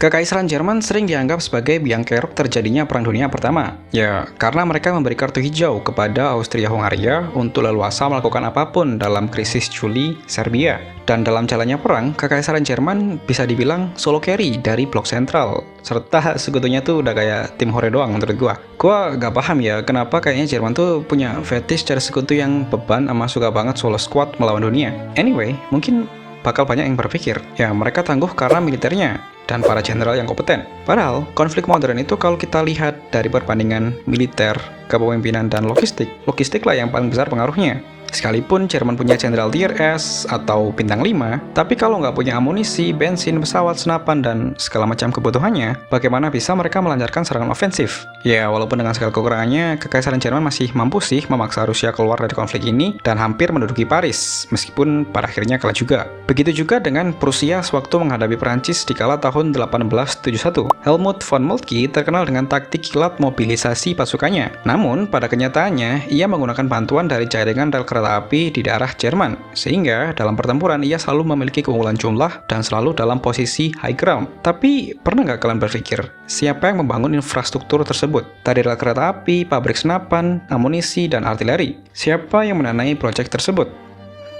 Kekaisaran Jerman sering dianggap sebagai biang kerok terjadinya Perang Dunia Pertama. Ya, karena mereka memberi kartu hijau kepada Austria-Hungaria untuk leluasa melakukan apapun dalam krisis Juli Serbia. Dan dalam jalannya perang, Kekaisaran Jerman bisa dibilang solo carry dari blok sentral. Serta sekutunya tuh udah kayak tim hore doang menurut gua. Gua gak paham ya kenapa kayaknya Jerman tuh punya fetish cari sekutu yang beban sama suka banget solo squad melawan dunia. Anyway, mungkin bakal banyak yang berpikir, ya mereka tangguh karena militernya dan para jenderal yang kompeten. Padahal, konflik modern itu kalau kita lihat dari perbandingan militer, kepemimpinan, dan logistik lah yang paling besar pengaruhnya. Sekalipun Jerman punya jenderal Tier S atau bintang 5, tapi kalau nggak punya amunisi, bensin, pesawat, senapan, dan segala macam kebutuhannya, bagaimana bisa mereka melancarkan serangan ofensif? Ya, walaupun dengan segala kekurangannya, Kekaisaran Jerman masih mampu sih memaksa Rusia keluar dari konflik ini dan hampir menduduki Paris, meskipun pada akhirnya kalah juga. Begitu juga dengan Prusia sewaktu menghadapi Perancis di kala tahun 1871. Helmut von Moltke terkenal dengan taktik kilat mobilisasi pasukannya. Namun, pada kenyataannya, ia menggunakan bantuan dari jaringan rel kereta api di daerah Jerman, sehingga dalam pertempuran ia selalu memiliki keunggulan jumlah dan selalu dalam posisi high ground. Tapi, pernah nggak kalian berpikir, siapa yang membangun infrastruktur tersebut? Dari rel kereta api, pabrik senapan, amunisi, dan artileri. Siapa yang mendanai proyek tersebut?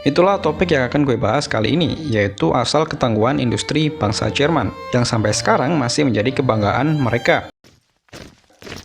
Itulah topik yang akan gue bahas kali ini, yaitu asal ketangguhan industri bangsa Jerman, yang sampai sekarang masih menjadi kebanggaan mereka.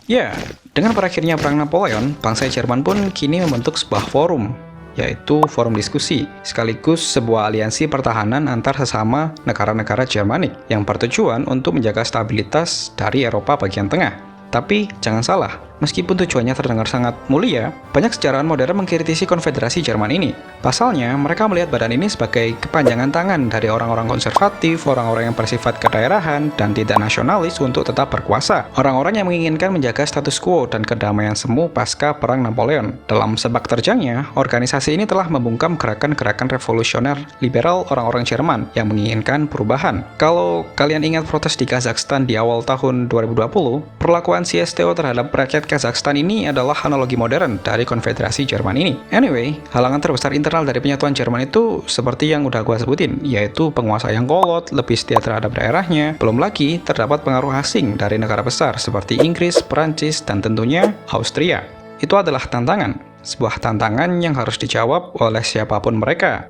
Ya, dengan berakhirnya Perang Napoleon, bangsa Jerman pun kini membentuk sebuah forum, yaitu forum diskusi, sekaligus sebuah aliansi pertahanan antar sesama negara-negara Jermanik yang bertujuan untuk menjaga stabilitas dari Eropa bagian tengah. Tapi, jangan salah, meskipun tujuannya terdengar sangat mulia, banyak sejarawan modern mengkritisi konfederasi Jerman ini. Pasalnya, mereka melihat badan ini sebagai kepanjangan tangan dari orang-orang konservatif, orang-orang yang bersifat kedaerahan, dan tidak nasionalis untuk tetap berkuasa. Orang-orang yang menginginkan menjaga status quo dan kedamaian semu pasca Perang Napoleon. Dalam sepak terjangnya, organisasi ini telah membungkam gerakan-gerakan revolusioner liberal orang-orang Jerman yang menginginkan perubahan. Kalau kalian ingat protes di Kazakhstan di awal tahun 2020, perlakuan CSTO terhadap rakyat Kazakhstan ini adalah analogi modern dari konfederasi Jerman ini. Anyway, halangan terbesar internal dari penyatuan Jerman itu seperti yang udah gua sebutin, yaitu penguasa yang kolot, lebih setia terhadap daerahnya, belum lagi terdapat pengaruh asing dari negara besar seperti Inggris, Perancis, dan tentunya Austria. Itu adalah tantangan, sebuah tantangan yang harus dijawab oleh siapapun mereka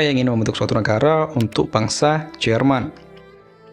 yang ingin membentuk suatu negara untuk bangsa Jerman.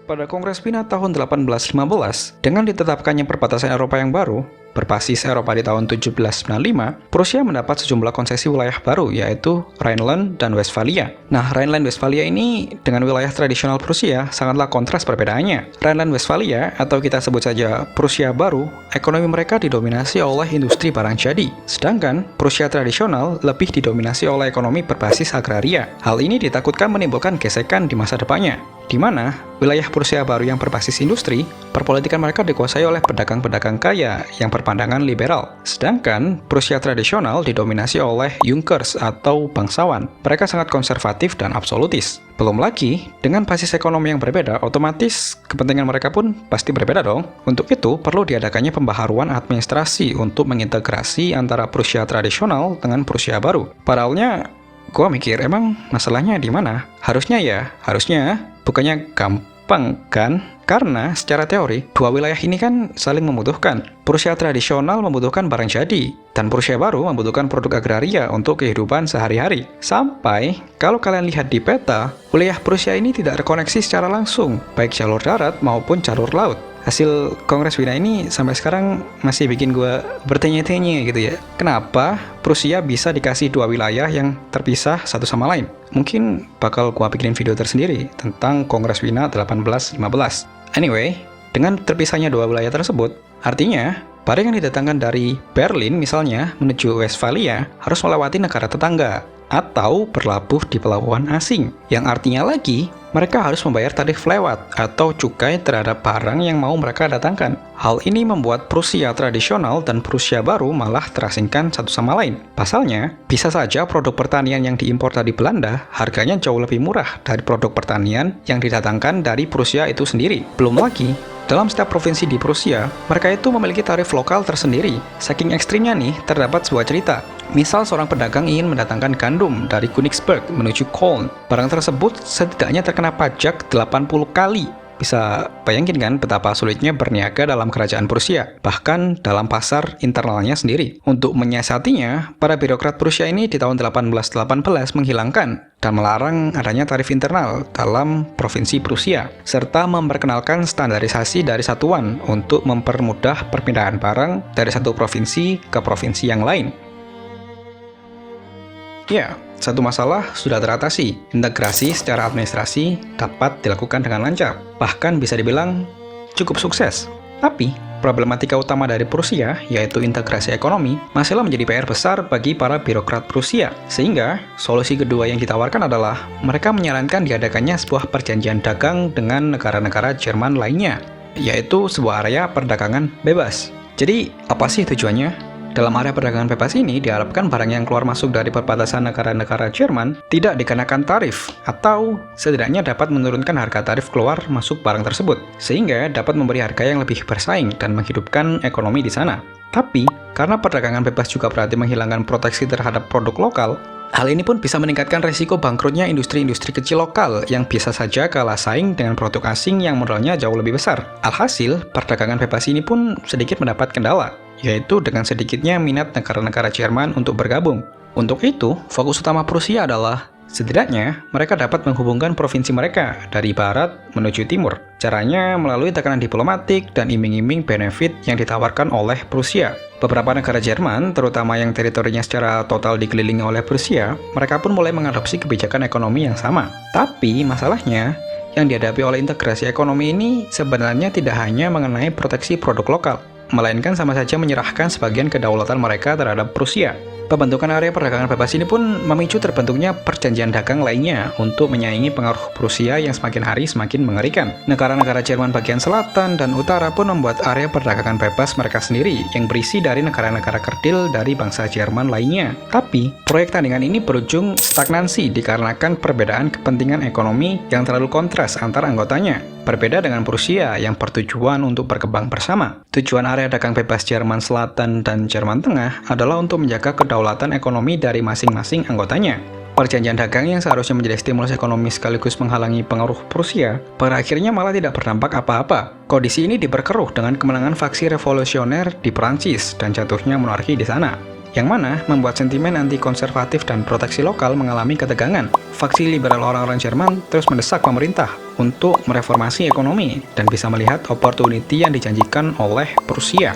Pada Kongres Wina tahun 1815, dengan ditetapkannya perbatasan Eropa yang baru, berbasis Eropa di tahun 1795, Prusia mendapat sejumlah konsesi wilayah baru, yaitu Rhineland dan Westphalia. Nah, Rhineland-Westphalia ini dengan wilayah tradisional Prusia sangatlah kontras perbedaannya. Rhineland-Westphalia, atau kita sebut saja Prusia baru, ekonomi mereka didominasi oleh industri barang jadi. Sedangkan Prusia tradisional lebih didominasi oleh ekonomi berbasis agraria. Hal ini ditakutkan menimbulkan gesekan di masa depannya, di mana wilayah Prusia baru yang berbasis industri, perpolitikan mereka dikuasai oleh pedagang-pedagang kaya yang berpandangan liberal. Sedangkan Prusia tradisional didominasi oleh Junkers atau bangsawan. Mereka sangat konservatif dan absolutis. Belum lagi, dengan basis ekonomi yang berbeda, otomatis kepentingan mereka pun pasti berbeda dong. Untuk itu, perlu diadakannya pembaharuan administrasi untuk mengintegrasi antara Prusia tradisional dengan Prusia baru. Padahalnya, gua mikir, emang masalahnya di mana? Harusnya bukannya gampang kan? Karena secara teori, dua wilayah ini kan saling membutuhkan. Prusia tradisional membutuhkan barang jadi, dan Prusia baru membutuhkan produk agraria untuk kehidupan sehari-hari. Sampai, kalau kalian lihat di peta, wilayah Prusia ini tidak terkoneksi secara langsung, baik jalur darat maupun jalur laut. Hasil Kongres Wina ini sampai sekarang masih bikin gue bertanya-tanya gitu ya. Kenapa Prusia bisa dikasih dua wilayah yang terpisah satu sama lain? Mungkin bakal gue bikinin video tersendiri tentang Kongres Wina 1815. Anyway, dengan terpisahnya dua wilayah tersebut, artinya barang yang didatangkan dari Berlin misalnya menuju Westphalia harus melewati negara tetangga atau berlabuh di pelabuhan asing, yang artinya lagi mereka harus membayar tarif lewat atau cukai terhadap barang yang mau mereka datangkan. Hal ini membuat Prusia tradisional dan Prusia baru malah terasingkan satu sama lain. Pasalnya, bisa saja produk pertanian yang diimpor dari Belanda harganya jauh lebih murah dari produk pertanian yang didatangkan dari Prusia itu sendiri. Belum lagi, dalam setiap provinsi di Prusia, mereka itu memiliki tarif lokal tersendiri. Saking ekstrimnya nih, terdapat sebuah cerita. Misal seorang pedagang ingin mendatangkan gandum dari Königsberg menuju Köln. Barang tersebut setidaknya terkena pajak 80 kali Bisa bayangin kan betapa sulitnya berniaga dalam kerajaan Prusia, bahkan dalam pasar internalnya sendiri. Untuk menyiasatinya, para birokrat Prusia ini di tahun 1818 menghilangkan dan melarang adanya tarif internal dalam provinsi Prusia, serta memperkenalkan standarisasi dari satuan untuk mempermudah perpindahan barang dari satu provinsi ke provinsi yang lain. Ya, satu masalah sudah teratasi. Integrasi secara administrasi dapat dilakukan dengan lancar, bahkan bisa dibilang cukup sukses. Tapi, problematika utama dari Prusia, yaitu integrasi ekonomi, masihlah menjadi PR besar bagi para birokrat Prusia. Sehingga, solusi kedua yang ditawarkan adalah mereka menyarankan diadakannya sebuah perjanjian dagang dengan negara-negara Jerman lainnya, yaitu sebuah area perdagangan bebas. Jadi, apa sih tujuannya? Dalam area perdagangan bebas ini diharapkan barang yang keluar masuk dari perbatasan negara-negara Jerman tidak dikenakan tarif atau setidaknya dapat menurunkan harga tarif keluar masuk barang tersebut sehingga dapat memberi harga yang lebih bersaing dan menghidupkan ekonomi di sana. Tapi, karena perdagangan bebas juga berarti menghilangkan proteksi terhadap produk lokal, hal ini pun bisa meningkatkan resiko bangkrutnya industri-industri kecil lokal yang biasa saja kalah saing dengan produk asing yang modalnya jauh lebih besar. Alhasil, perdagangan bebas ini pun sedikit mendapat kendala, yaitu dengan sedikitnya minat negara-negara Jerman untuk bergabung. Untuk itu, fokus utama Prusia adalah setidaknya mereka dapat menghubungkan provinsi mereka dari barat menuju timur. Caranya melalui tekanan diplomatik dan iming-iming benefit yang ditawarkan oleh Prusia. Beberapa negara Jerman, terutama yang teritorinya secara total dikelilingi oleh Prusia, mereka pun mulai mengadopsi kebijakan ekonomi yang sama. Tapi masalahnya, yang dihadapi oleh integrasi ekonomi ini sebenarnya tidak hanya mengenai proteksi produk lokal, melainkan sama saja menyerahkan sebagian kedaulatan mereka terhadap Prusia. Pembentukan area perdagangan bebas ini pun memicu terbentuknya perjanjian dagang lainnya untuk menyaingi pengaruh Prusia yang semakin hari semakin mengerikan. Negara-negara Jerman bagian selatan dan utara pun membuat area perdagangan bebas mereka sendiri yang berisi dari negara-negara kerdil dari bangsa Jerman lainnya. Tapi, proyek tandingan ini berujung stagnansi dikarenakan perbedaan kepentingan ekonomi yang terlalu kontras antar anggotanya. Berbeda dengan Prusia yang bertujuan untuk berkembang bersama. Tujuan area dagang bebas Jerman Selatan dan Jerman Tengah adalah untuk menjaga kedaulatan ekonomi dari masing-masing anggotanya. Perjanjian dagang yang seharusnya menjadi stimulus ekonomi sekaligus menghalangi pengaruh Prusia, pada akhirnya malah tidak berdampak apa-apa. Kondisi ini diperkeruh dengan kemenangan faksi revolusioner di Prancis dan jatuhnya monarki di sana, yang mana membuat sentimen anti-konservatif dan proteksi lokal mengalami ketegangan. Faksi liberal orang-orang Jerman terus mendesak pemerintah untuk mereformasi ekonomi dan bisa melihat opportunity yang dijanjikan oleh Prusia.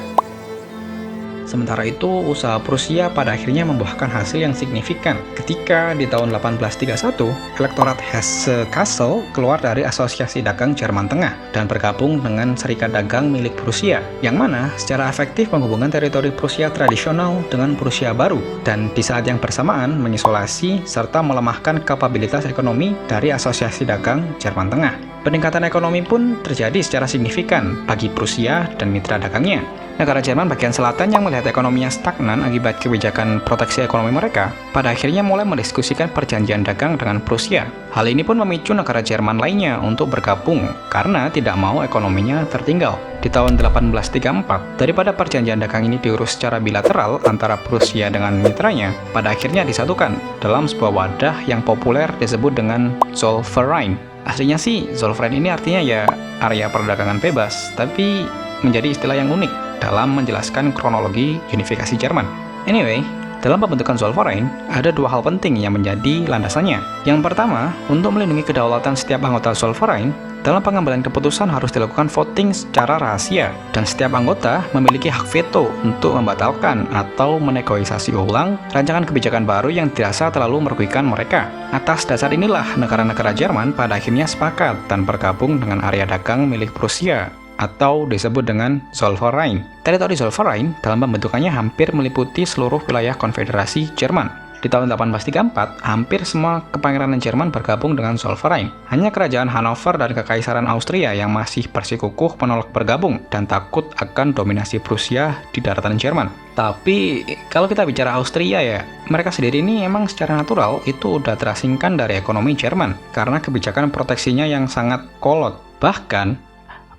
Sementara itu, usaha Prusia pada akhirnya membuahkan hasil yang signifikan ketika di tahun 1831, elektorat Hesse-Kassel keluar dari Asosiasi Dagang Jerman Tengah dan bergabung dengan Serikat Dagang milik Prusia, yang mana secara efektif menghubungkan teritori Prusia tradisional dengan Prusia baru, dan di saat yang bersamaan mengisolasi serta melemahkan kapabilitas ekonomi dari Asosiasi Dagang Jerman Tengah. Peningkatan ekonomi pun terjadi secara signifikan bagi Prusia dan mitra dagangnya. Negara Jerman bagian selatan yang melihat ekonominya stagnan akibat kebijakan proteksi ekonomi mereka, pada akhirnya mulai mendiskusikan perjanjian dagang dengan Prusia. Hal ini pun memicu negara Jerman lainnya untuk bergabung karena tidak mau ekonominya tertinggal. Di tahun 1834, daripada perjanjian dagang ini diurus secara bilateral antara Prusia dengan mitranya, pada akhirnya disatukan dalam sebuah wadah yang populer disebut dengan Zollverein. Aslinya sih, Zollverein ini artinya ya area perdagangan bebas, tapi menjadi istilah yang unik dalam menjelaskan kronologi unifikasi Jerman. Anyway, dalam pembentukan Zollverein, ada dua hal penting yang menjadi landasannya. Yang pertama, untuk melindungi kedaulatan setiap anggota Zollverein, dalam pengambilan keputusan harus dilakukan voting secara rahasia, dan setiap anggota memiliki hak veto untuk membatalkan atau menegosiasi ulang rancangan kebijakan baru yang dirasa terlalu merugikan mereka. Atas dasar inilah negara-negara Jerman pada akhirnya sepakat dan bergabung dengan area dagang milik Prusia, atau disebut dengan Zollverein. Teritori Zollverein dalam pembentukannya hampir meliputi seluruh wilayah konfederasi Jerman. Di tahun 1834, hampir semua kepangeranan Jerman bergabung dengan Zollverein. Hanya kerajaan Hanover dan Kekaisaran Austria yang masih bersikukuh menolak bergabung dan takut akan dominasi Prusia di daratan Jerman. Tapi, kalau kita bicara Austria ya, mereka sendiri ini emang secara natural itu udah terasingkan dari ekonomi Jerman karena kebijakan proteksinya yang sangat kolot. Bahkan,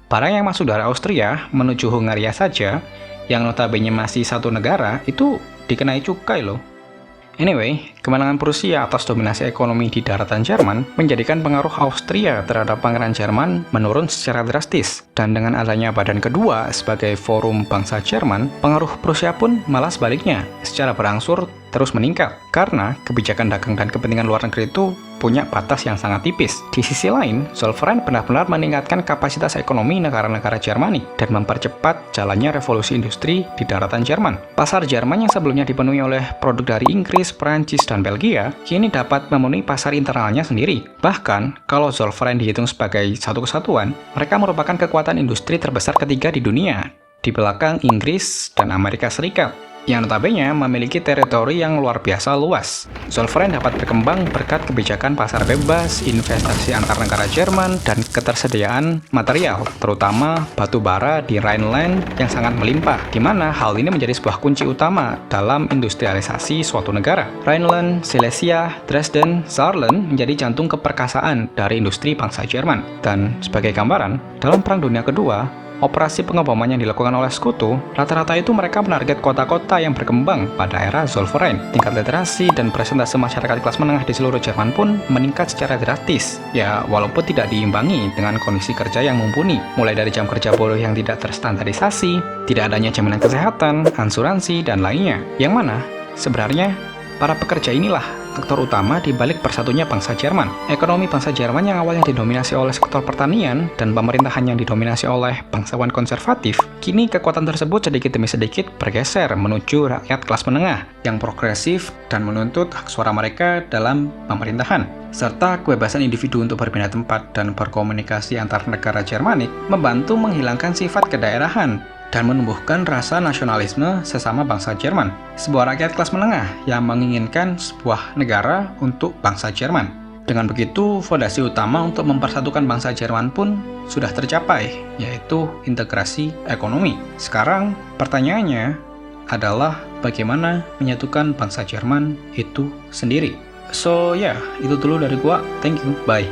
barang yang masuk dari Austria menuju Hungaria saja, yang notabene masih satu negara, itu dikenai cukai loh. Anyway, kemenangan Prusia atas dominasi ekonomi di daratan Jerman menjadikan pengaruh Austria terhadap Pangeran Jerman menurun secara drastis. Dan dengan adanya badan kedua sebagai forum bangsa Jerman, pengaruh Prusia pun malah sebaliknya, secara berangsur terus meningkat. Karena kebijakan dagang dan kepentingan luar negeri itu punya batas yang sangat tipis. Di sisi lain, Zollverein benar-benar meningkatkan kapasitas ekonomi negara-negara Jermani dan mempercepat jalannya revolusi industri di daratan Jerman. Pasar Jerman yang sebelumnya dipenuhi oleh produk dari Inggris, Prancis, dan Belgia, kini dapat memenuhi pasar internalnya sendiri. Bahkan, kalau Zollverein dihitung sebagai satu kesatuan, mereka merupakan kekuatan industri terbesar ketiga di dunia, di belakang Inggris dan Amerika Serikat, yang notabene memiliki teritori yang luar biasa luas. Zollverein dapat berkembang berkat kebijakan pasar bebas, investasi antar negara Jerman, dan ketersediaan material, terutama batu bara di Rhineland yang sangat melimpah, di mana hal ini menjadi sebuah kunci utama dalam industrialisasi suatu negara. Rhineland, Silesia, Dresden, Saarland menjadi jantung keperkasaan dari industri bangsa Jerman. Dan sebagai gambaran, dalam Perang Dunia Kedua, operasi pengeboman yang dilakukan oleh Sekutu, rata-rata itu mereka menarget kota-kota yang berkembang pada era Zollverein. Tingkat literasi dan presentase masyarakat kelas menengah di seluruh Jerman pun meningkat secara drastis. Ya, walaupun tidak diimbangi dengan kondisi kerja yang mumpuni, mulai dari jam kerja buruh yang tidak terstandarisasi, tidak adanya jaminan kesehatan, asuransi, dan lainnya. Yang mana, sebenarnya, para pekerja inilah aktor utama di balik bersatunya bangsa Jerman. Ekonomi bangsa Jerman yang awalnya didominasi oleh sektor pertanian dan pemerintahan yang didominasi oleh bangsawan konservatif, kini kekuatan tersebut sedikit demi sedikit bergeser menuju rakyat kelas menengah yang progresif dan menuntut hak suara mereka dalam pemerintahan. Serta kebebasan individu untuk berpindah tempat dan berkomunikasi antar negara Jermanik membantu menghilangkan sifat kedaerahan dan menumbuhkan rasa nasionalisme sesama bangsa Jerman. Sebuah rakyat kelas menengah yang menginginkan sebuah negara untuk bangsa Jerman. Dengan begitu, fondasi utama untuk mempersatukan bangsa Jerman pun sudah tercapai, yaitu integrasi ekonomi. Sekarang, pertanyaannya adalah bagaimana menyatukan bangsa Jerman itu sendiri. So, ya, itu dulu dari gua. Thank you. Bye.